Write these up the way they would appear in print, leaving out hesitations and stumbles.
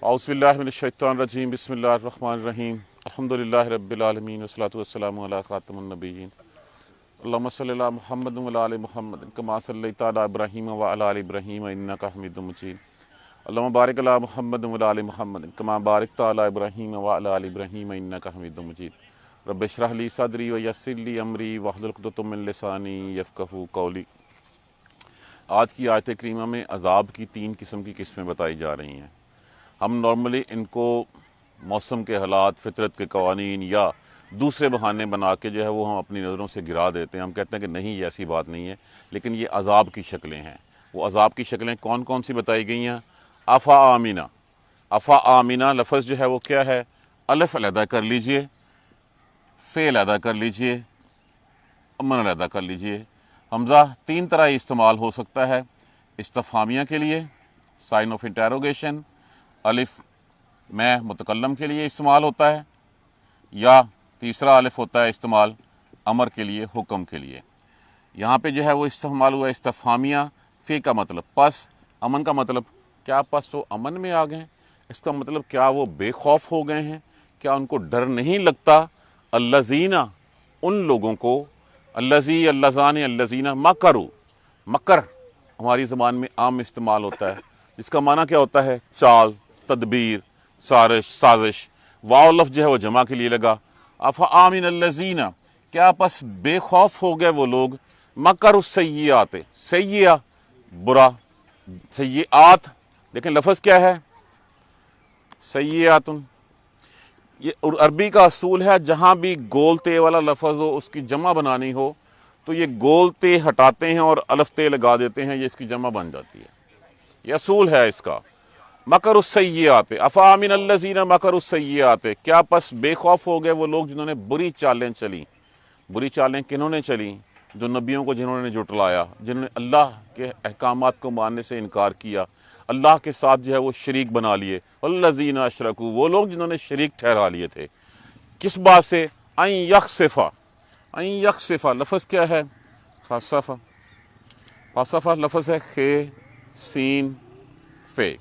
اعوذ باللہ من الشیطان الرجیم بسم اللہ الرحمن الرحیم الحمدللہ رب العالمین والصلاة والسلام علی خاتم النبیین اللہم صلی علی محمد وعلی آل محمد کما صلیت علی ابراہیم وعلی آل ابراہیم انک حمید مجید اللہم بارک علی محمد وعلی آل محمد کما بارکت علی ابراہیم وعلی آل ابراہیم انک حمید مجید رب اشرح لی صدری ویسر لی امری واحلل عقدۃ من لسانی یفقہوا قولی۔ آج کی آیت کریمہ میں عذاب کی 3 قسم کی قسمیں بتائی جا رہی ہیں۔ ہم نارملی ان کو موسم کے حالات، فطرت کے قوانین یا دوسرے بہانے بنا کے جو ہے وہ ہم اپنی نظروں سے گرا دیتے ہیں۔ ہم کہتے ہیں کہ نہیں، یہ ایسی بات نہیں ہے، لیکن یہ عذاب کی شکلیں ہیں۔ وہ عذاب کی شکلیں کون کون سی بتائی گئی ہیں؟ افا آمینہ، افا آمینہ لفظ جو ہے وہ کیا ہے؟ الف علیحدہ کر لیجئے، فے علیحدہ کر لیجئے، امن علیحدہ کر لیجئے۔ حمزہ 3 طرح استعمال ہو سکتا ہے، استفہامیہ کے لیے، سائن آف انٹیروگیشن، الف میں متکلم کے لیے استعمال ہوتا ہے، یا تیسرا الف ہوتا ہے استعمال امر کے لیے، حکم کے لیے۔ یہاں پہ جو ہے وہ استعمال ہوا استفہامیہ، فی کا مطلب پس، امن کا مطلب کیا پس وہ امن میں آ گئے ہیں؟ اس کا مطلب کیا وہ بے خوف ہو گئے ہیں؟ کیا ان کو ڈر نہیں لگتا؟ الذین، ان لوگوں کو، الذی، اللذان، الذین مکروا، مکر ہماری زبان میں عام استعمال ہوتا ہے، جس کا معنی کیا ہوتا ہے؟ چال، تدبیر، سازش۔ واو لفظ جو ہے وہ جمع کے لیے لگا۔ افآمن الذین، کیا پس بے خوف ہو گئے وہ لوگ، مکروا السیئات، سیئہ برا، سیئات لیکن لفظ کیا ہے؟ سیئات۔ یہ عربی کا اصول ہے، جہاں بھی گول تے والا لفظ ہو اس کی جمع بنانی ہو تو یہ گول تے ہٹاتے ہیں اور الف تے لگا دیتے ہیں، یہ اس کی جمع بن جاتی ہے۔ یہ اصول ہے اس کا۔ مکروا السیئات، افآمن الذین مکروا السیئات، کیا پس بے خوف ہو گئے وہ لوگ جنہوں نے بری چالیں چلیں۔ بری چالیں کنہوں نے چلیں؟ جو نبیوں کو جنہوں نے جھٹلایا، جنہوں نے اللہ کے احکامات کو ماننے سے انکار کیا، اللہ کے ساتھ جو ہے وہ شریک بنا لیے۔ الذین اشرکوا، وہ لوگ جنہوں نے شریک ٹھہرا لیے تھے۔ کس بات سے؟ ان یخسفا، ان یخسفا لفظ کیا ہے؟ خسفا، خسفا لفظ ہے خے سین فے۔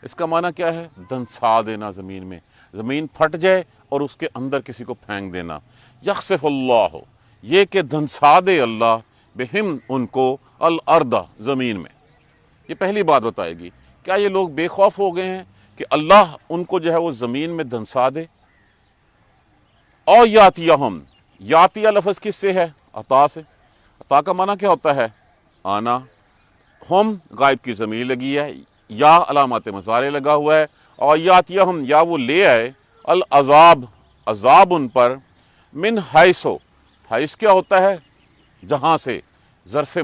اس کا معنی کیا ہے؟ دھنسا دینا زمین میں، زمین پھٹ جائے اور اس کے اندر کسی کو پھینک دینا۔ یخسف اللہ، یہ کہ دھنسا دے اللہ، بہم ان کو، الارض زمین میں۔ یہ پہلی بات بتائے گی، کیا یہ لوگ بے خوف ہو گئے ہیں کہ اللہ ان کو جو ہے وہ زمین میں دھنسا دے؟ او یاتیہم، یاتیہ لفظ کس سے ہے؟ عطا سے۔ عطا کا معنی کیا ہوتا ہے؟ آنا۔ ہم غائب کی ضمیر لگی ہے، یا علامات مضارع لگا ہوا ہے، اور یاتیہم، یا وہ لے آئے، العذاب، عذاب ان پر، من حیث، حیث کیا ہوتا ہے؟ جہاں سے، ظرف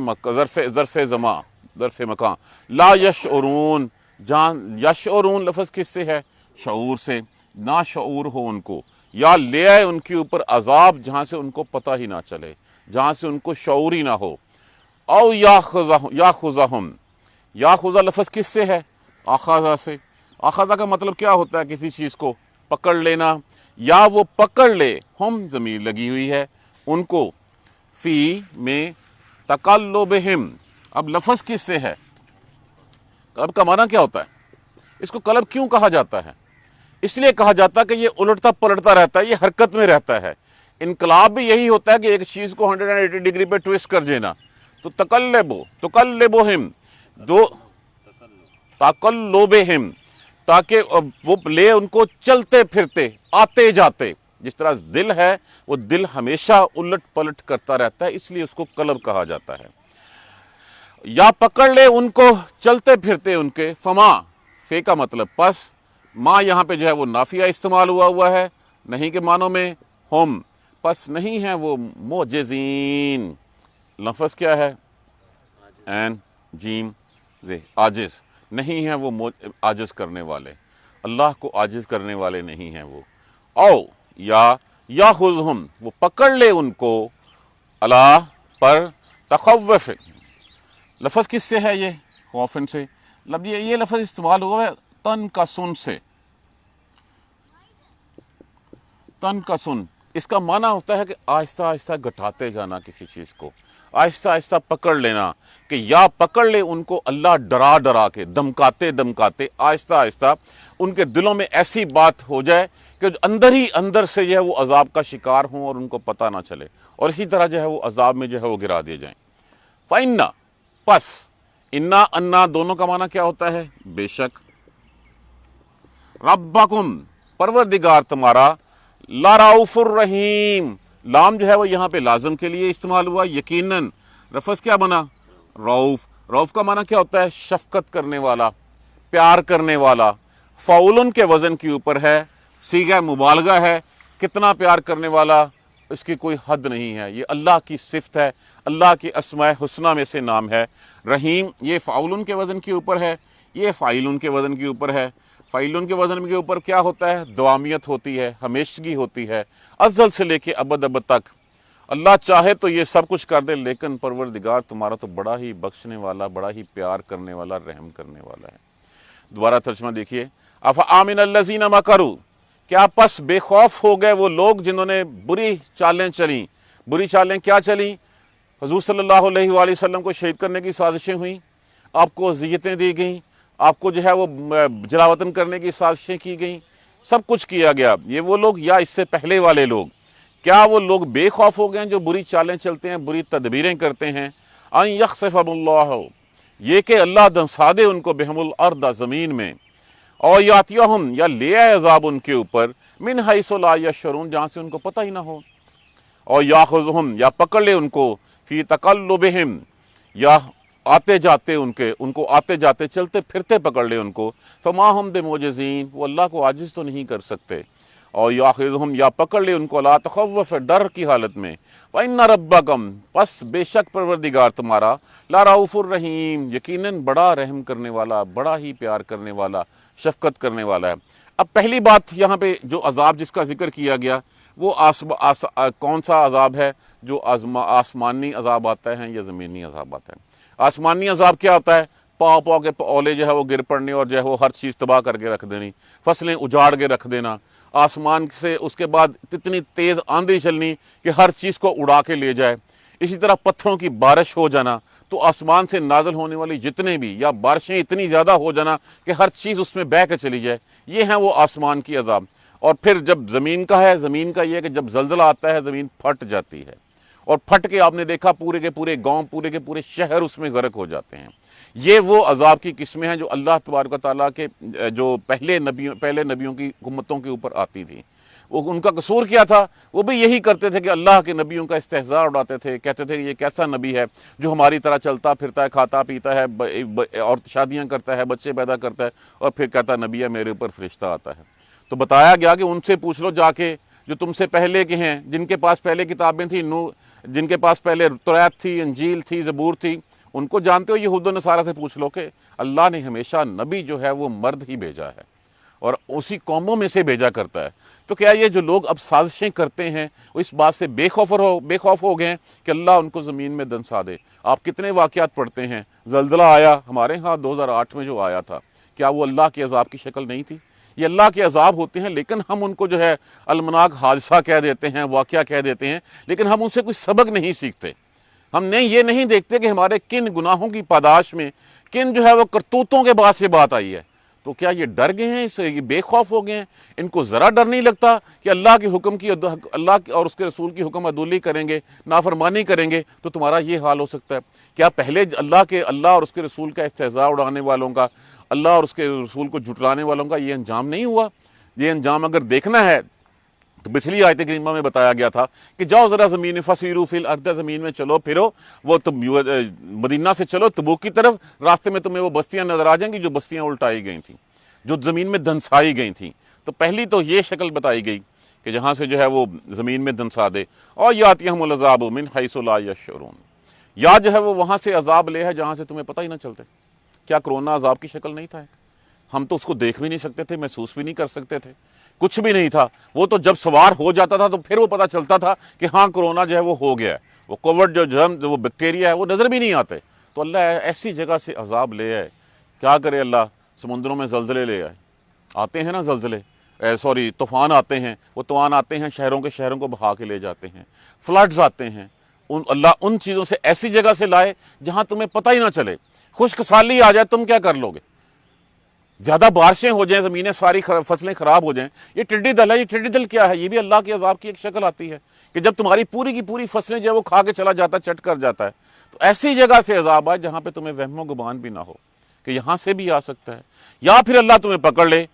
زمان، ظرف مکان، لا یشعرون، جان، یشعرون لفظ کس سے ہے؟ شعور سے، نا شعور ہو ان کو، یا لے آئے ان کے اوپر عذاب جہاں سے ان کو پتہ ہی نہ چلے، جہاں سے ان کو شعور ہی نہ ہو۔ او یاخذہم، یاخذہ لفظ کس سے ہے؟ آخذہ سے۔ آخذہ کا مطلب کیا ہوتا ہے؟ کسی چیز کو پکڑ لینا، یا وہ پکڑ لے، ہم ضمیر لگی ہوئی ہے ان کو، فی میں تقلبہم، اب لفظ کس سے ہے؟ قلب کا معنی کیا ہوتا ہے؟ اس کو قلب کیوں کہا جاتا ہے؟ اس لیے کہا جاتا ہے کہ یہ الٹتا پلٹتا رہتا ہے، یہ حرکت میں رہتا ہے۔ انقلاب بھی یہی ہوتا ہے کہ ایک چیز کو 180 ڈگری پہ ٹویسٹ کر دینا۔ تو تقلبہم، دو تقلبہم، تاکہ وہ لے ان کو چلتے پھرتے، آتے جاتے۔ جس طرح دل ہے، وہ دل ہمیشہ الٹ پلٹ کرتا رہتا ہے، اس لیے اس کو قلب کہا جاتا ہے۔ یا پکڑ لے ان کو چلتے پھرتے ان کے، فما، فے کا مطلب پس، ما یہاں پہ جو ہے وہ نافیہ استعمال ہوا ہے، نہیں کے معنوں میں، ہم پس نہیں ہیں وہ، معجزین، لفظ کیا ہے؟ عین جیم زے، عاجز، نہیں ہیں وہ عاجز کرنے والے، اللہ کو عاجز کرنے والے نہیں ہیں وہ۔ او یا یاخذہم، وہ پکڑ لے ان کو، اللہ پر، تخوف، لفظ کس سے ہے؟ یہ خوفن سے۔ یہ لفظ استعمال ہوا ہے تن کا سن سے، تن کا سن، اس کا معنی ہوتا ہے کہ آہستہ آہستہ گھٹاتے جانا کسی چیز کو، آہستہ آہستہ پکڑ لینا کہ یا پکڑ لے ان کو اللہ ڈرا ڈرا کے، دمکاتے دمکاتے آہستہ آہستہ ان کے دلوں میں ایسی بات ہو جائے کہ اندر ہی اندر سے جو ہے وہ عذاب کا شکار ہوں اور ان کو پتہ نہ چلے، اور اسی طرح جو ہے وہ عذاب میں جو ہے وہ گرا دیے جائیں۔ فَإِنَّا پس، انا انا دونوں کا معنی کیا ہوتا ہے؟ بے شک، ربکم پروردگار تمہارا، لرؤوف الرحیم، لام جو ہے وہ یہاں پہ لازم کے لیے استعمال ہوا، یقیناً لفظ کیا بنا؟ رؤوف۔ رؤوف کا معنی کیا ہوتا ہے؟ شفقت کرنے والا، پیار کرنے والا، فعولن کے وزن کے اوپر ہے، صیغہ مبالغہ ہے، کتنا پیار کرنے والا اس کی کوئی حد نہیں ہے، یہ اللہ کی صفت ہے، اللہ کی اسماء حسنہ میں سے نام ہے۔ رحیم یہ فعولن کے وزن کے اوپر ہے، یہ فاعلن کے وزن کے اوپر ہے۔ فاعلن کے وزن کے اوپر کیا ہوتا ہے؟ دوامیت ہوتی ہے، ہمیشگی ہوتی ہے، ازل سے لے کے ابد ابد تک۔ اللہ چاہے تو یہ سب کچھ کر دے، لیکن پروردگار تمہارا تو بڑا ہی بخشنے والا، بڑا ہی پیار کرنے والا، رحم کرنے والا ہے۔ دوبارہ ترجمہ دیکھیے، افآمن الذین مکروا، کیا پس بے خوف ہو گئے وہ لوگ جنہوں نے بری چالیں چلیں؟ بری چالیں کیا چلیں؟ حضور صلی اللہ علیہ وآلہ وسلم کو شہید کرنے کی سازشیں ہوئیں، آپ کو اذیتیں دی گئیں، آپ کو جو ہے وہ جلاوطن کرنے کی سازشیں کی گئیں، سب کچھ کیا گیا۔ یہ وہ لوگ یا اس سے پہلے والے لوگ، کیا وہ لوگ بے خوف ہو گئے جو بری چالیں چلتے ہیں، بری تدبیریں کرتے ہیں؟ ان یخسفہم اللہ، یہ کہ اللہ دھنسا دے ان کو، بہم الارض زمین میں، اور یاتیہم یا لے آئے عذاب ان کے اوپر، من حیث لا یشعرون جہاں سے ان کو پتہ ہی نہ ہو، اور یاخذہم یا پکڑ لے ان کو، فی تقلبہم یا آتے جاتے ان کو آتے جاتے چلتے پھرتے پکڑ لے ان کو، فما ہم بمعجزین وہ اللہ کو عاجز تو نہیں کر سکتے، اور یاخذہم یا پکڑ لے ان کو لا تخوف ڈر کی حالت میں، وَإِنَّ رَبَّكُمْ پس بے شک پروردگار تمہارا، لرؤوف الرحیم یقیناً بڑا رحم کرنے والا، بڑا ہی پیار کرنے والا، شفقت کرنے والا ہے۔ اب پہلی بات یہاں پہ جو عذاب جس کا ذکر کیا گیا وہ کون سا عذاب ہے؟ جو آسمانی عذاب آتا ہے یا زمینی عذاب آتا ہے؟ آسمانی عذاب کیا ہوتا ہے؟ پاؤ پاؤ کے اولے جو ہے وہ گر پڑنے اور جو ہے وہ ہر چیز تباہ کر کے رکھ دینی، فصلیں اجاڑ کے رکھ دینا، آسمان سے اس کے بعد اتنی تیز آندھی چلنی کہ ہر چیز کو اڑا کے لے جائے۔ اسی طرح پتھروں کی بارش ہو جانا، تو آسمان سے نازل ہونے والی جتنے بھی یا بارشیں اتنی زیادہ ہو جانا کہ ہر چیز اس میں بہہ کے چلی جائے، یہ ہیں وہ آسمان کی عذاب۔ اور پھر جب زمین کا ہے، زمین کا یہ ہے کہ جب زلزلہ آتا ہے زمین پھٹ جاتی ہے، اور پھٹ کے آپ نے دیکھا پورے کے پورے گاؤں، پورے کے پورے شہر اس میں غرق ہو جاتے ہیں۔ یہ وہ عذاب کی قسمیں ہیں جو اللہ تبارک و تعالیٰ کے جو پہلے نبیوں کی امتوں کے اوپر آتی تھی۔ وہ ان کا قصور کیا تھا؟ وہ بھی یہی کرتے تھے کہ اللہ کے نبیوں کا استہزاء اڑاتے تھے، کہتے تھے یہ کیسا نبی ہے جو ہماری طرح چلتا پھرتا ہے، کھاتا پیتا ہے، اور شادیاں کرتا ہے، بچے پیدا کرتا ہے، اور پھر کہتا نبی ہے میرے اوپر فرشتہ آتا ہے۔ تو بتایا گیا کہ ان سے پوچھ لو جا کے جو تم سے پہلے کے ہیں، جن کے پاس پہلے کتابیں تھیں، جن کے پاس پہلے توریت تھی، انجیل تھی، زبور تھی، ان کو جانتے ہو؟ یہود و نصارہ سے پوچھ لو کہ اللہ نے ہمیشہ نبی جو ہے وہ مرد ہی بھیجا ہے اور اسی قوموں میں سے بھیجا کرتا ہے۔ تو کیا یہ جو لوگ اب سازشیں کرتے ہیں وہ اس بات سے بے خوف ہو گئے ہیں کہ اللہ ان کو زمین میں دنسا دے؟ آپ کتنے واقعات پڑھتے ہیں، زلزلہ آیا ہمارے ہاں 2008 میں جو آیا تھا، کیا وہ اللہ کے عذاب کی شکل نہیں تھی؟ یہ اللہ کے عذاب ہوتے ہیں، لیکن ہم ان کو جو ہے المناک حادثہ کہہ دیتے ہیں، واقعہ کہہ دیتے ہیں، لیکن ہم ان سے کوئی سبق نہیں سیکھتے۔ ہم یہ نہیں دیکھتے کہ ہمارے کن گناہوں کی پاداش میں، کن جو ہے وہ کرتوتوں کے بعد سے بات آئی ہے۔ تو کیا یہ ڈر گئے ہیں، یہ بے خوف ہو گئے ہیں؟ ان کو ذرا ڈر نہیں لگتا کہ اللہ کے حکم کی، اللہ اور اس کے رسول کی حکم عدولی کریں گے، نافرمانی کریں گے تو تمہارا یہ حال ہو سکتا ہے؟ کیا پہلے اللہ اور اس کے رسول کا استہزاء اڑانے والوں کا، اللہ اور اس کے رسول کو جھٹلانے والوں کا یہ انجام نہیں ہوا؟ یہ انجام اگر دیکھنا ہے تو پچھلی آیت کریمہ میں بتایا گیا تھا کہ جاؤ ذرا زمین فسیروا فی الارض، زمین میں چلو پھرو، وہ مدینہ سے چلو تبوک کی طرف، راستے میں تمہیں وہ بستیاں نظر آ جائیں گی جو بستیاں الٹائی گئی تھیں، جو زمین میں دنسائی گئی تھیں۔ تو پہلی تو یہ شکل بتائی گئی کہ جہاں سے جو ہے وہ زمین میں دنسا دے، اور یاتیہم العذاب من حیث لا یشعرون، یا جو ہے وہ وہاں سے عذاب لے ہے جہاں سے تمہیں پتہ ہی نہ چلتے۔ کیا کرونا عذاب کی شکل نہیں تھا؟ ہم تو اس کو دیکھ بھی نہیں سکتے تھے، محسوس بھی نہیں کر سکتے تھے، کچھ بھی نہیں تھا۔ وہ تو جب سوار ہو جاتا تھا تو پھر وہ پتہ چلتا تھا کہ ہاں کرونا جو ہے وہ ہو گیا ہے، وہ کووڈ جو جرم وہ بیکٹیریا ہے وہ نظر بھی نہیں آتے۔ تو اللہ ایسی جگہ سے عذاب لے آئے، کیا کرے اللہ؟ سمندروں میں زلزلے لے آئے، آتے ہیں نا زلزلے، طوفان آتے ہیں، وہ طوفان آتے ہیں شہروں کو بہا کے لے جاتے ہیں، فلڈز آتے ہیں، اللہ ان چیزوں سے ایسی جگہ سے لائے جہاں تمہیں پتہ ہی نہ چلے. خشک سالی آ جائے تم کیا کر لو گے؟ زیادہ بارشیں ہو جائیں، زمینیں ساری فصلیں خراب ہو جائیں. یہ ٹڈی دل ہے. یہ ٹڈی دل کیا ہے؟ یہ بھی اللہ کے عذاب کی ایک شکل آتی ہے کہ جب تمہاری پوری کی پوری فصلیں جو ہے وہ کھا کے چلا جاتا ہے، چٹ کر جاتا ہے. تو ایسی جگہ سے عذاب آئے جہاں پہ تمہیں وہم و گمان بھی نہ ہو کہ یہاں سے بھی آ سکتا ہے. یا پھر اللہ تمہیں پکڑ لے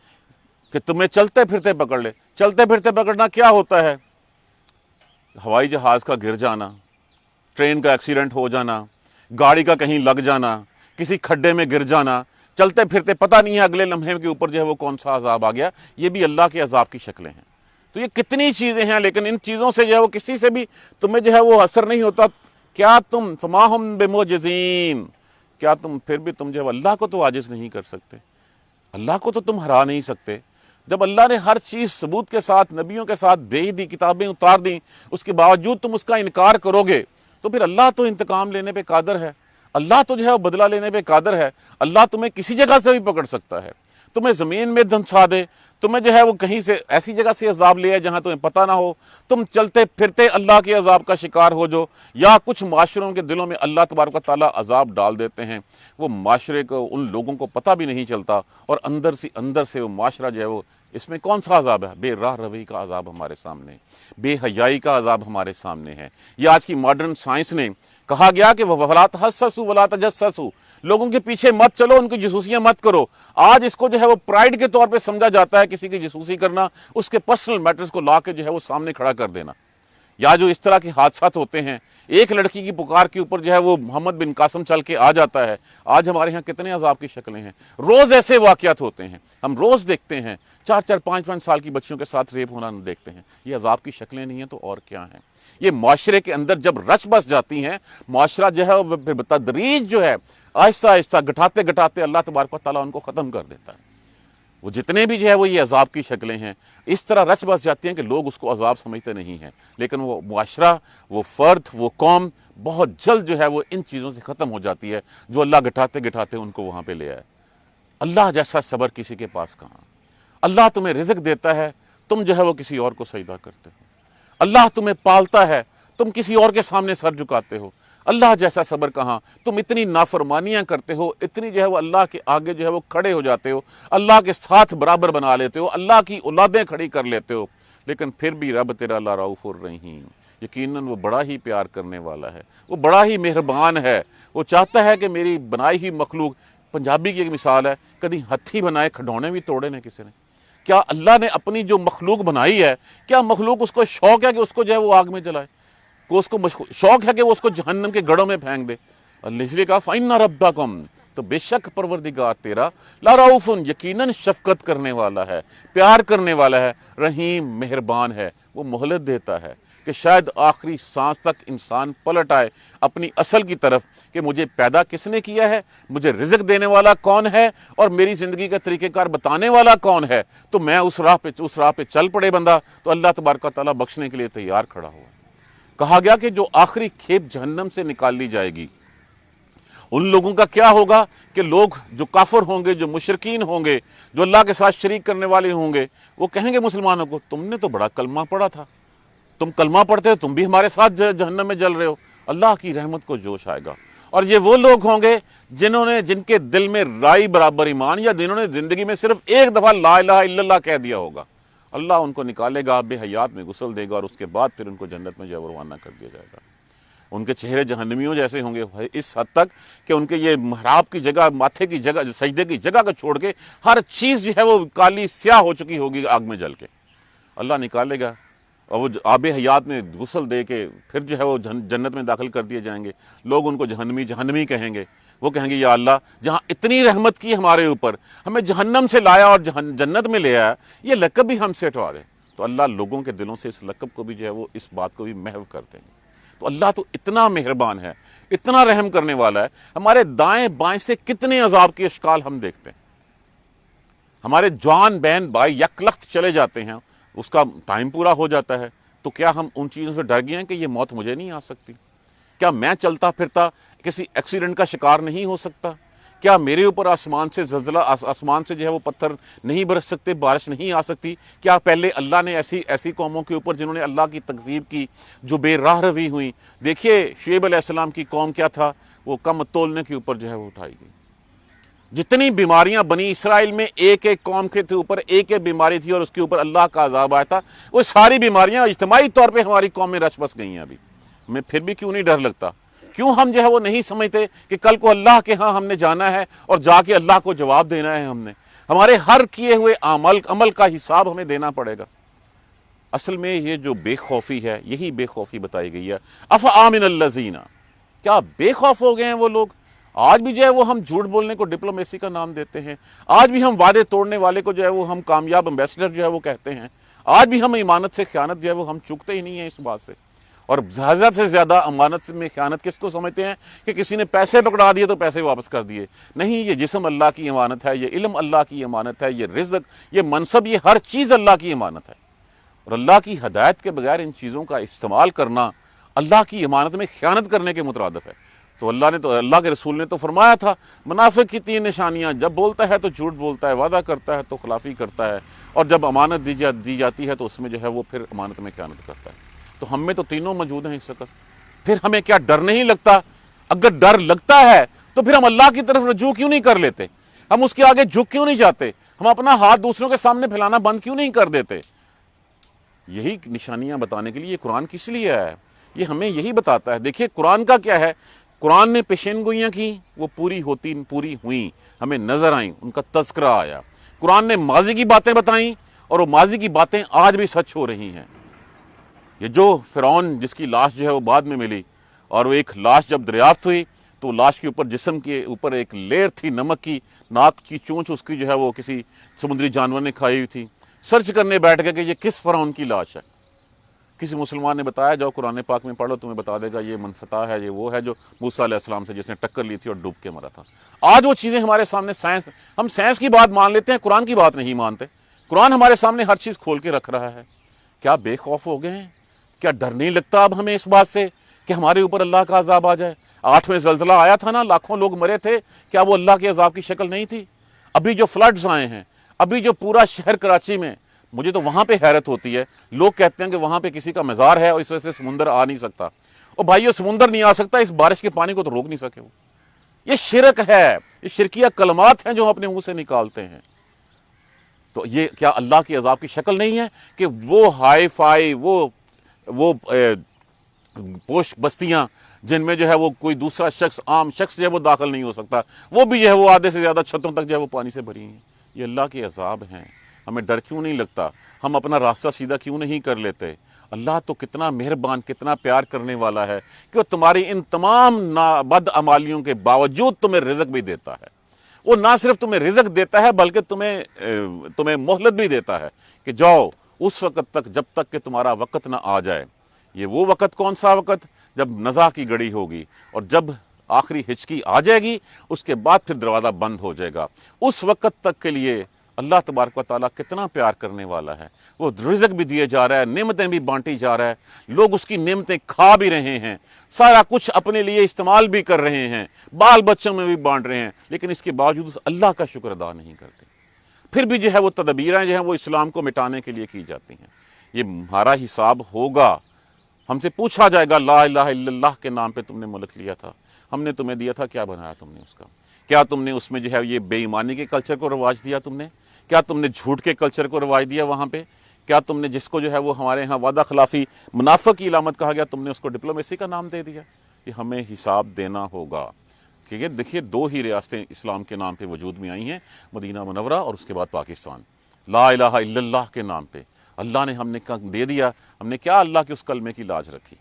کہ تمہیں چلتے پھرتے پکڑ لے. چلتے پھرتے پکڑنا کیا ہوتا ہے؟ ہوائی جہاز کا گر جانا، ٹرین کا ایکسیڈنٹ ہو جانا، گاڑی کا کہیں لگ جانا، کسی کھڈے میں گر جانا. چلتے پھرتے پتہ نہیں ہے اگلے لمحے کے اوپر جو ہے وہ کون سا عذاب آ گیا. یہ بھی اللہ کے عذاب کی شکلیں ہیں. تو یہ کتنی چیزیں ہیں، لیکن ان چیزوں سے جو ہے وہ کسی سے بھی تمہیں جو ہے وہ اثر نہیں ہوتا. کیا تم فما ہم بمعجزین، کیا تم پھر بھی تم جو ہے اللہ کو تو عاجز نہیں کر سکتے، اللہ کو تو تم ہرا نہیں سکتے. جب اللہ نے ہر چیز ثبوت کے ساتھ نبیوں کے ساتھ بھیج دی، کتابیں اتار دیں، اس کے باوجود تم اس کا انکار کرو گے تو پھر اللہ تو انتقام لینے پہ قادر ہے. اللہ تو جو ہے وہ بدلہ لینے پہ قادر ہے. اللہ تمہیں کسی جگہ سے بھی پکڑ سکتا ہے، تمہیں زمین میں دھنسا دے، تمہیں جو ہے وہ کہیں سے ایسی جگہ سے عذاب لے آئے جہاں تمہیں پتہ نہ ہو، تم چلتے پھرتے اللہ کے عذاب کا شکار ہو جو. یا کچھ معاشروں کے دلوں میں اللہ تبارک و تعالیٰ عذاب ڈال دیتے ہیں، وہ معاشرے کو ان لوگوں کو پتہ بھی نہیں چلتا، اور اندر سے وہ معاشرہ جو ہے وہ، اس میں کون سا عذاب ہے؟ بے راہ روی کا عذاب ہمارے سامنے، بے حیائی کا عذاب ہمارے سامنے ہے. یہ آج کی ماڈرن سائنس نے کہا گیا کہ وَلَا تَحَسَّسُوا وَلَا تَجَسَّسُوا، لوگوں کے پیچھے مت چلو، ان کی جاسوسیاں مت کرو. آج اس کو جو ہے وہ پرائیڈ کے طور پہ سمجھا جاتا ہے، کسی کی جاسوسی کرنا، اس کے پرسنل میٹرز کو لا کے جو ہے وہ سامنے کھڑا کر دینا. یا جو اس طرح کے حادثات ہوتے ہیں، ایک لڑکی کی پکار کے اوپر جو ہے وہ محمد بن قاسم چل کے آ جاتا ہے. آج ہمارے ہاں کتنے عذاب کی شکلیں ہیں. روز ایسے واقعات ہوتے ہیں، ہم روز دیکھتے ہیں. 4-4 5-5 سال کی بچیوں کے ساتھ ریپ ہونا دیکھتے ہیں. یہ عذاب کی شکلیں نہیں ہیں تو اور کیا ہیں؟ یہ معاشرے کے اندر جب رچ بس جاتی ہیں، معاشرہ جو ہے وہ بتدریج جو ہے آہستہ آہستہ گھٹاتے گھٹاتے اللہ تبارک و تعالیٰ ان کو ختم کر دیتا ہے. وہ جتنے بھی جو ہے وہ یہ عذاب کی شکلیں ہیں اس طرح رچ بس جاتی ہیں کہ لوگ اس کو عذاب سمجھتے نہیں ہیں، لیکن وہ معاشرہ، وہ فرد، وہ قوم بہت جلد جو ہے وہ ان چیزوں سے ختم ہو جاتی ہے جو اللہ گھٹاتے گھٹاتے ان کو وہاں پہ لے آئے. اللہ جیسا صبر کسی کے پاس کہاں. اللہ تمہیں رزق دیتا ہے، تم جو ہے وہ کسی اور کو سجدہ کرتے ہو. اللہ تمہیں پالتا ہے، تم کسی اور کے سامنے سر جھکاتے ہو. اللہ جیسا صبر کہاں. تم اتنی نافرمانیاں کرتے ہو، اتنی جو ہے وہ اللہ کے آگے جو ہے وہ کھڑے ہو جاتے ہو، اللہ کے ساتھ برابر بنا لیتے ہو، اللہ کی اولادیں کھڑی کر لیتے ہو، لیکن پھر بھی رب تیرا لرؤوف الرحیم، یقیناً وہ بڑا ہی پیار کرنے والا ہے، وہ بڑا ہی مہربان ہے. وہ چاہتا ہے کہ میری بنائی ہوئی مخلوق، پنجابی کی ایک مثال ہے، کدی ہتھی بنائے کھڈونے بھی توڑے نے کسی نے. کیا اللہ نے اپنی جو مخلوق بنائی ہے، کیا مخلوق اس کو شوق ہے کہ اس کو جو ہے وہ آگ میں جلائے؟ کو اس کو شوق ہے کہ وہ اس کو جہنم کے گڑھوں میں پھینک دے؟ اللہ اس لیے کہا فَإِنَّ رَبَّكُمْ، تو بے شک پروردگار تیرا لرؤوف، یقیناً شفقت کرنے والا ہے، پیار کرنے والا ہے، رحیم، مہربان ہے. وہ مہلت دیتا ہے کہ شاید آخری سانس تک انسان پلٹ آئے اپنی اصل کی طرف کہ مجھے پیدا کس نے کیا ہے، مجھے رزق دینے والا کون ہے، اور میری زندگی کا طریقہ کار بتانے والا کون ہے. تو میں اس راہ پہ چل پڑے بندہ. تو اللہ تبارک و تعالیٰ بخشنے کے لیے تیار کھڑا ہوا. کہا گیا کہ جو آخری کھیپ جہنم سے نکال لی جائے گی، ان لوگوں کا کیا ہوگا کہ لوگ جو کافر ہوں گے، جو مشرکین ہوں گے، جو اللہ کے ساتھ شریک کرنے والے ہوں گے، وہ کہیں گے مسلمانوں کو تم نے تو بڑا کلمہ پڑھا تھا، تم کلمہ پڑھتے ہو، تم بھی ہمارے ساتھ جہنم میں جل رہے ہو. اللہ کی رحمت کو جوش آئے گا. اور یہ وہ لوگ ہوں گے جن کے دل میں رائی برابر ایمان، یا جنہوں نے زندگی میں صرف ایک دفعہ لا الہ الا اللہ کہہ دیا ہوگا. اللہ ان کو نکالے گا، بے حیات میں غسل دے گا، اور اس کے بعد پھر ان کو جنت میں جو ہے روانہ کر دیا جائے گا. ان کے چہرے جہنمیوں جیسے ہوں گے اس حد تک کہ ان کے یہ محراب کی جگہ، ماتھے کی جگہ، سجدے کی جگہ کو چھوڑ کے ہر چیز جو ہے وہ کالی سیاہ ہو چکی ہوگی آگ میں جل کے. اللہ نکالے گا اور وہ آب حیات میں غسل دے کے پھر جو ہے وہ جنت میں داخل کر دیے جائیں گے. لوگ ان کو جہنمی کہیں گے. وہ کہیں گے یا اللہ جہاں اتنی رحمت کی ہمارے اوپر، ہمیں جہنم سے لایا اور جنت میں لے آیا، یہ لقب بھی ہم سے ہٹوا دے. تو اللہ لوگوں کے دلوں سے اس لقب کو بھی جو ہے وہ اس بات کو بھی محو کر دیں گے. تو اللہ تو اتنا مہربان ہے، اتنا رحم کرنے والا ہے. ہمارے دائیں بائیں سے کتنے عذاب کے اشکال ہم دیکھتے ہیں. ہمارے جوان بہن بھائی یک لخت چلے جاتے ہیں، اس کا ٹائم پورا ہو جاتا ہے. تو کیا ہم ان چیزوں سے ڈر گئے ہیں کہ یہ موت مجھے نہیں آ سکتی؟ کیا میں چلتا پھرتا کسی ایکسیڈنٹ کا شکار نہیں ہو سکتا؟ کیا میرے اوپر آسمان سے زلزلہ آسمان سے جو ہے وہ پتھر نہیں برس سکتے, بارش نہیں آ سکتی؟ کیا پہلے اللہ نے ایسی قوموں کے اوپر جنہوں نے اللہ کی تکذیب کی, جو بے راہ روی ہوئی, دیکھیے شعیب علیہ السلام کی قوم کیا تھا, وہ کم تولنے کے اوپر جو ہے وہ اٹھائی گئی. جتنی بیماریاں بنی اسرائیل میں ایک ایک قوم کے اوپر ایک ایک بیماری تھی اور اس کے اوپر اللہ کا عذاب آیا تھا, وہ ساری بیماریاں اجتماعی طور پہ ہماری قوم میں رچ بس گئی ہیں. ابھی ہمیں پھر بھی کیوں نہیں ڈر لگتا؟ کیوں ہم جو ہے وہ نہیں سمجھتے کہ کل کو اللہ کے ہاں ہم نے جانا ہے اور جا کے اللہ کو جواب دینا ہے؟ ہمارے ہر کیے ہوئے عمل کا حساب ہمیں دینا پڑے گا. اصل میں یہ جو بے خوفی ہے, یہی بے خوفی بتائی گئی ہے. افآمن الذین, کیا بے خوف ہو گئے ہیں وہ لوگ؟ آج بھی جو ہے وہ ہم جھوٹ بولنے کو ڈپلومیسی کا نام دیتے ہیں, آج بھی ہم وعدے توڑنے والے کو جو ہے وہ ہم کامیاب امبیسڈر جو ہے وہ کہتے ہیں, آج بھی ہم امانت سے خیانت جو ہے وہ ہم چکتے ہی نہیں ہیں اس بات سے. اور زیادہ سے زیادہ امانت میں خیانت کس کو سمجھتے ہیں کہ کسی نے پیسے پکڑا دیے تو پیسے واپس کر دیے. نہیں, یہ جسم اللہ کی امانت ہے, یہ علم اللہ کی امانت ہے, یہ رزق, یہ منصب, یہ ہر چیز اللہ کی امانت ہے. اور اللہ کی ہدایت کے بغیر ان چیزوں کا استعمال کرنا اللہ کی امانت میں خیانت کرنے کے مترادف ہے. تو اللہ کے رسول نے تو فرمایا تھا, منافق کی 3 نشانیاں, جب بولتا ہے تو جھوٹ بولتا ہے, وعدہ کرتا ہے تو خلافی کرتا ہے, اور جب امانت دی جاتی ہے تو اس میں جو ہے وہ پھر امانت میں خیانت کرتا ہے. تو ہم میں تو تینوں موجود ہیں اس وقت. پھر ہمیں کیا ڈر نہیں لگتا؟ اگر ڈر لگتا ہے تو پھر ہم اللہ کی طرف رجوع کیوں نہیں کر لیتے؟ ہم اس کے آگے جھک کیوں نہیں جاتے؟ ہم اپنا ہاتھ دوسروں کے سامنے پھیلانا بند کیوں نہیں کر دیتے؟ یہی نشانیاں بتانے کے لیے یہ قرآن کس لیے آیا ہے, یہ ہمیں یہی بتاتا ہے. دیکھیے قرآن کا کیا ہے, قرآن نے پیشین گوئیاں کی, وہ پوری ہوئیں, ہمیں نظر آئیں, ان کا تذکرہ آیا. قرآن نے ماضی کی باتیں بتائیں اور وہ ماضی کی باتیں آج بھی سچ ہو رہی ہیں. یہ جو فرعون جس کی لاش جو ہے وہ بعد میں ملی, اور وہ ایک لاش جب دریافت ہوئی تو لاش کے اوپر, جسم کے اوپر ایک لیئر تھی نمک کی, ناک کی چونچ اس کی جو ہے وہ کسی سمندری جانور نے کھائی ہوئی تھی. سرچ کرنے بیٹھ گئے کہ یہ کس فرعون کی لاش ہے. کسی مسلمان نے بتایا, جاؤ قرآن پاک میں پڑھو, تمہیں بتا دے گا یہ منفتح ہے, یہ وہ ہے جو موسیٰ علیہ السلام سے جس نے ٹکر لی تھی اور ڈوب کے مرا تھا. آج وہ چیزیں ہمارے سامنے ہم سائنس کی بات مان لیتے ہیں, قرآن کی بات نہیں مانتے. قرآن ہمارے سامنے ہر چیز کھول کے رکھ رہا ہے. کیا بے خوف ہو گئے ہیں؟ کیا ڈر نہیں لگتا اب ہمیں اس بات سے کہ ہمارے اوپر اللہ کا عذاب آ جائے؟ 8ویں زلزلہ آیا تھا نا, لاکھوں لوگ مرے تھے, کیا وہ اللہ کے عذاب کی شکل نہیں تھی؟ ابھی جو فلڈز آئے ہیں, ابھی جو پورا شہر کراچی میں, مجھے تو وہاں پہ حیرت ہوتی ہے. لوگ کہتے ہیں کہ وہاں پہ کسی کا مزار ہے اور اس وجہ سے سمندر آ نہیں سکتا. اور بھائیو, سمندر نہیں آ سکتا, اس بارش کے پانی کو تو روک نہیں سکے وہ. یہ شرک ہے, یہ شرکیہ کلمات ہیں جو ہم اپنے منہ سے نکالتے ہیں. تو یہ کیا اللہ کی عذاب کی شکل نہیں ہے کہ وہ ہائی فائی, وہ پوش بستیاں جن میں جو ہے وہ کوئی دوسرا شخص, عام شخص جو ہے وہ داخل نہیں ہو سکتا, وہ بھی جو ہے وہ آدھے سے زیادہ چھتوں تک جو ہے وہ پانی سے بھری ہیں. یہ اللہ کے عذاب ہیں. ہمیں ڈر کیوں نہیں لگتا؟ ہم اپنا راستہ سیدھا کیوں نہیں کر لیتے؟ اللہ تو کتنا مہربان, کتنا پیار کرنے والا ہے کہ وہ تمہاری ان تمام بد عمالیوں کے باوجود تمہیں رزق بھی دیتا ہے. وہ نہ صرف تمہیں رزق دیتا ہے بلکہ تمہیں مہلت بھی دیتا ہے کہ جاؤ اس وقت تک جب تک کہ تمہارا وقت نہ آ جائے. یہ وہ وقت کون سا وقت؟ جب نزا کی گھڑی ہوگی, اور جب آخری ہچکی آ جائے گی اس کے بعد پھر دروازہ بند ہو جائے گا. اس وقت تک کے لیے اللہ تبارک و تعالیٰ کتنا پیار کرنے والا ہے. وہ رزق بھی دیے جا رہا ہے, نعمتیں بھی بانٹی جا رہا ہے, لوگ اس کی نعمتیں کھا بھی رہے ہیں, سارا کچھ اپنے لیے استعمال بھی کر رہے ہیں, بال بچوں میں بھی بانٹ رہے ہیں, لیکن اس کے باوجود اللہ کا شکر ادا نہیں کرتے. پھر بھی جو ہے وہ تدبیریں جو ہیں وہ اسلام کو مٹانے کے لیے کی جاتی ہیں. یہ ہمارا حساب ہوگا, ہم سے پوچھا جائے گا, لا الہ الا اللہ کے نام پہ تم نے ملک لیا تھا, ہم نے تمہیں دیا تھا, کیا بنایا تم نے اس کا؟ کیا تم نے اس میں جو ہے یہ بے ایمانی کے کلچر کو رواج دیا تم نے؟ کیا تم نے جھوٹ کے کلچر کو رواج دیا وہاں پہ؟ کیا تم نے جس کو جو ہے وہ ہمارے ہاں وعدہ خلافی منافق کی علامت کہا گیا, تم نے اس کو ڈپلومیسی کا نام دے دیا؟ کہ ہمیں حساب دینا ہوگا. کہ دیکھیے 2 ہی ریاستیں اسلام کے نام پہ وجود میں آئی ہیں, مدینہ منورہ اور اس کے بعد پاکستان. لا الہ الا اللہ کے نام پہ اللہ نے ہم نے دے دیا, ہم نے کیا اللہ کے اس کلمے کی لاج رکھی؟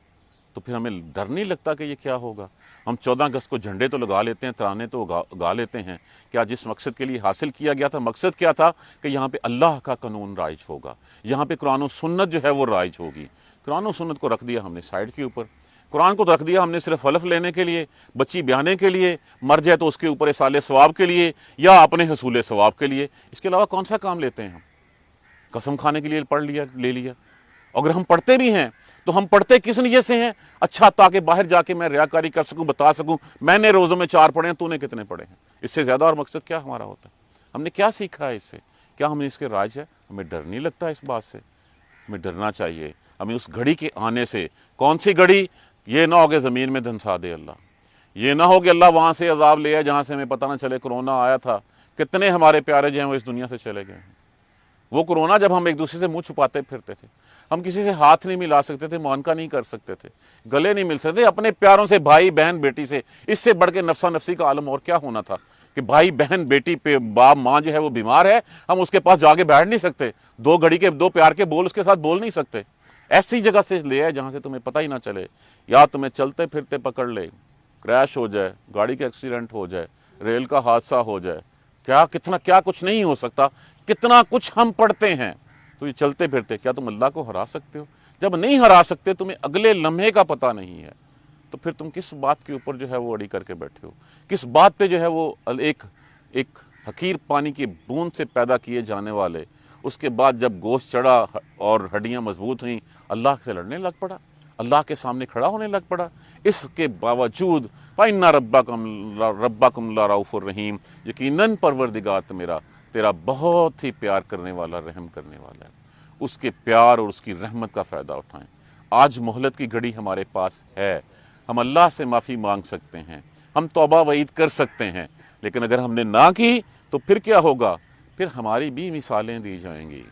تو پھر ہمیں ڈر نہیں لگتا کہ یہ کیا ہوگا؟ ہم 14 اگست کو جھنڈے تو لگا لیتے ہیں, ترانے تو گا لیتے ہیں. کیا جس مقصد کے لیے حاصل کیا گیا تھا, مقصد کیا تھا کہ یہاں پہ اللہ کا قانون رائج ہوگا, یہاں پہ قرآن و سنت جو ہے وہ رائج ہوگی. قرآن و سنت کو رکھ دیا ہم نے سائیڈ کے اوپر, قرآن کو رکھ دیا ہم نے صرف حلف لینے کے لیے, بچی بیانے کے لیے, مر جائے تو اس کے اوپر اصال ثواب کے لیے یا اپنے حصول ثواب کے لیے. اس کے علاوہ کون سا کام لیتے ہیں ہم؟ قسم کھانے کے لیے پڑھ لیا, لے لیا. اگر ہم پڑھتے بھی ہیں تو ہم پڑھتے کس نیت سے ہیں؟ اچھا تاکہ باہر جا کے میں ریاکاری کر سکوں, بتا سکوں میں نے روزوں میں 4 پڑھے ہیں, تو نے کتنے پڑھے ہیں. اس سے زیادہ اور مقصد کیا ہمارا ہوتا ہے؟ ہم نے کیا سیکھا ہے اس سے؟ کیا ہم نے اس کے راج ہے؟ ہمیں ڈر نہیں لگتا اس بات سے؟ ہمیں ڈرنا چاہیے ہمیں اس گھڑی کے آنے سے۔ کون سی گھڑی؟ یہ نہ ہو کہ زمین میں دھنسا دے اللہ، یہ نہ ہو کہ اللہ وہاں سے عذاب لے آئے جہاں سے ہمیں پتہ نہ چلے کرونا آیا تھا، کتنے ہمارے پیارے جو ہیں وہ اس دنیا سے چلے گئے ہیں۔ وہ کرونا جب ہم ایک دوسرے سے منہ چھپاتے پھرتے تھے، ہم کسی سے ہاتھ نہیں ملا سکتے تھے، معانقہ نہیں کر سکتے تھے، گلے نہیں مل سکتے، اپنے پیاروں سے، بھائی بہن بیٹی سے، اس سے بڑھ کے نفسا نفسی کا عالم اور کیا ہونا تھا کہ بھائی بہن بیٹی پہ باپ ماں جو ہے وہ بیمار ہے، ہم اس کے پاس جا کے بیٹھ نہیں سکتے، دو گھڑی کے دو پیار کے بول اس کے ساتھ بول نہیں سکتے۔ ایسی جگہ سے لے آئے جہاں سے تمہیں پتہ ہی نہ چلے، یا تمہیں چلتے پھرتے پکڑ لے، کریش ہو جائے، گاڑی کا ایکسیڈنٹ ہو جائے، ریل کا حادثہ ہو جائے، کیا کچھ نہیں ہو سکتا، کتنا کچھ ہم پڑھتے ہیں۔ تو یہ چلتے پھرتے کیا تم اللہ کو ہرا سکتے ہو؟ جب نہیں ہرا سکتے، تمہیں اگلے لمحے کا پتہ نہیں ہے، تو پھر تم کس بات کے اوپر جو ہے وہ اڑی کر کے بیٹھے ہو؟ کس بات پہ جو ہے وہ ایک حقیر پانی کی بوند سے پیدا کیے جانے والے، اس کے بعد جب گوشت چڑھا اور ہڈیاں مضبوط ہوئیں، اللہ سے لڑنے لگ پڑا، اللہ کے سامنے کھڑا ہونے لگ پڑا۔ اس کے باوجود فَإِنَّ رَبَّكُمْ لَرَءُوفٌ الرَّحِيمٌ، یقیناً پروردگار تیرا بہت ہی پیار کرنے والا، رحم کرنے والا ہے۔ اس کے پیار اور اس کی رحمت کا فائدہ اٹھائیں۔ آج مہلت کی گھڑی ہمارے پاس ہے، ہم اللہ سے معافی مانگ سکتے ہیں، ہم توبہ وعید کر سکتے ہیں، لیکن اگر ہم نے نہ کی تو پھر کیا ہوگا؟ پھر ہماری بھی مثالیں دی جائیں گی۔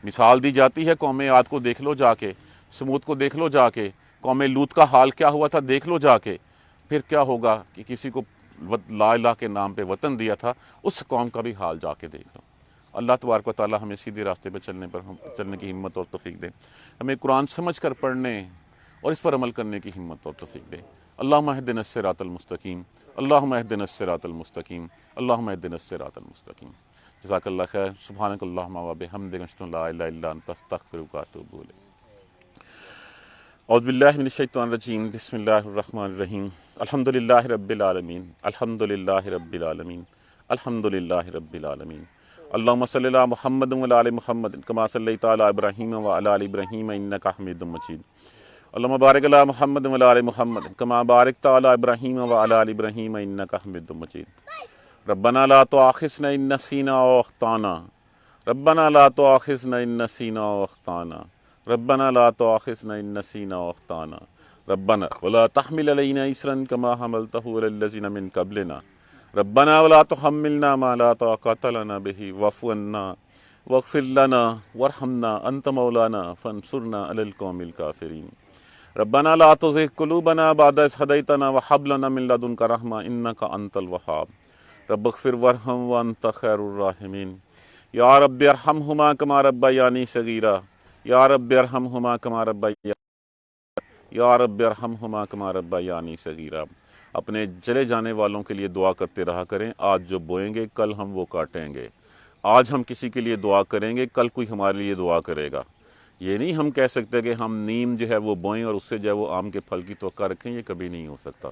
مثال دی جاتی ہے قوم عاد کو دیکھ لو جا کے، سمود کو دیکھ لو جا کے، قوم لوط کا حال کیا ہوا تھا دیکھ لو جا کے۔ پھر کیا ہوگا کہ کسی کو لا الہ کے نام پہ وطن دیا تھا، اس قوم کا بھی حال جا کے دیکھ لو۔ اللہ تبارک و تعالی ہمیں سیدھے راستے پہ چلنے کی ہمت اور توفیق دے، ہمیں قرآن سمجھ کر پڑھنے اور اس پر عمل کرنے کی ہمت اور توفیق دے۔ اللہم اہدنا الصراط المستقیم، اللہم اہدنا الصراط المستقیم، اللہم اہدنا الصراط المستقیم۔ جزاک اللہ خیر۔ سبحانک اللہم و بحمدک، اشہد ان لا الہ الا انت، استغفرک و اتوب الیک۔ اعوذ باللہ من الشیطان الرجیم، بسم اللہ الرحمن الرحیم۔ الحمدللہ رب العالمین، الحمدللہ رب العالمین، الحمدللہ رب العالمین۔ اللہم صلی علی محمد و علی آل محمد کما صلیت علی ابراہیم و علی آل ابراہیم انک حمید مجید۔ اللہم بارک علی محمد و علی آل محمد کما بارکت علی ابراہیم و علی آل ابراہیم انک حمید مجید۔ ربنا لا تؤاخذنا ان نسینا او اخطانا، ربنا لا تؤاخذنا ان نسینا او اخطانا، ربنا لا تؤاخذنا ان نسینا او اخطانا، ربنا ولا تحمل علینا اصرا کما حملته علی الذین من قبلنا، ربنا ولا تحملنا ما لا طاقة لنا به واعف عنا واغفر لنا وارحمنا انت مولانا فانصرنا على القوم الكافرين، ربنا لا تزغ قلوبنا بعد إذ هديتنا وهب لنا من لدنك رحمة إنك أنت الوهاب، رب اغفر وارحم وأنت خير الراحمين، یا رب ارحمهما كما ربياني صغيرا، یا رب ارحمهما كما ربياني، یا رب ارحمهما كما ربياني صغيرا۔ اپنے چلے جانے والوں کے لیے دعا کرتے رہا کریں، آج جو بوئیں گے کل ہم وہ کاٹیں گے، آج ہم کسی کے لیے دعا کریں گے کل کوئی ہمارے لیے دعا کرے گا۔ یہ نہیں ہم کہہ سکتے کہ ہم نیم جو ہے وہ بوئیں اور اس سے جو ہے وہ آم کے پھل کی توقع رکھیں، یہ کبھی نہیں ہو سکتا۔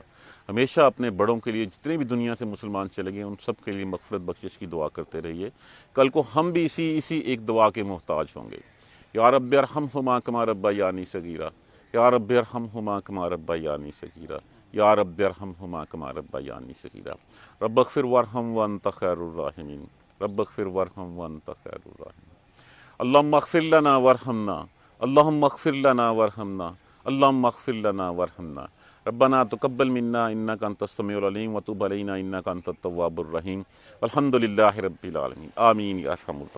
ہمیشہ اپنے بڑوں کے لیے، جتنے بھی دنیا سے مسلمان چلے گئے ان سب کے لیے مغفرت بخشش کی دعا کرتے رہیے، کل کو ہم بھی اسی ایک دعا کے محتاج ہوں گے۔ یا رب ارحمہما کما ربیانی صغیرا، یا رب ارحمہما کما ربیانی صغیرا، یا رب ارحمہما کما ربیانی صغیرا، رب اغفر وارحم وانت خیر الراحمین، رب اغفر وارحم وانت خیر الراحمین۔ اللہم اغفر لنا وارحمنا، اللہم اغفر لنا وارحمنا، اللہم اغفر لنا وارحمنا، ربنا تقبل منا انک انت السمیع العلیم وتب علینا انک انت التواب الرحیم، والحمد للہ رب العالمین، آمین یا ارحم الراحمین۔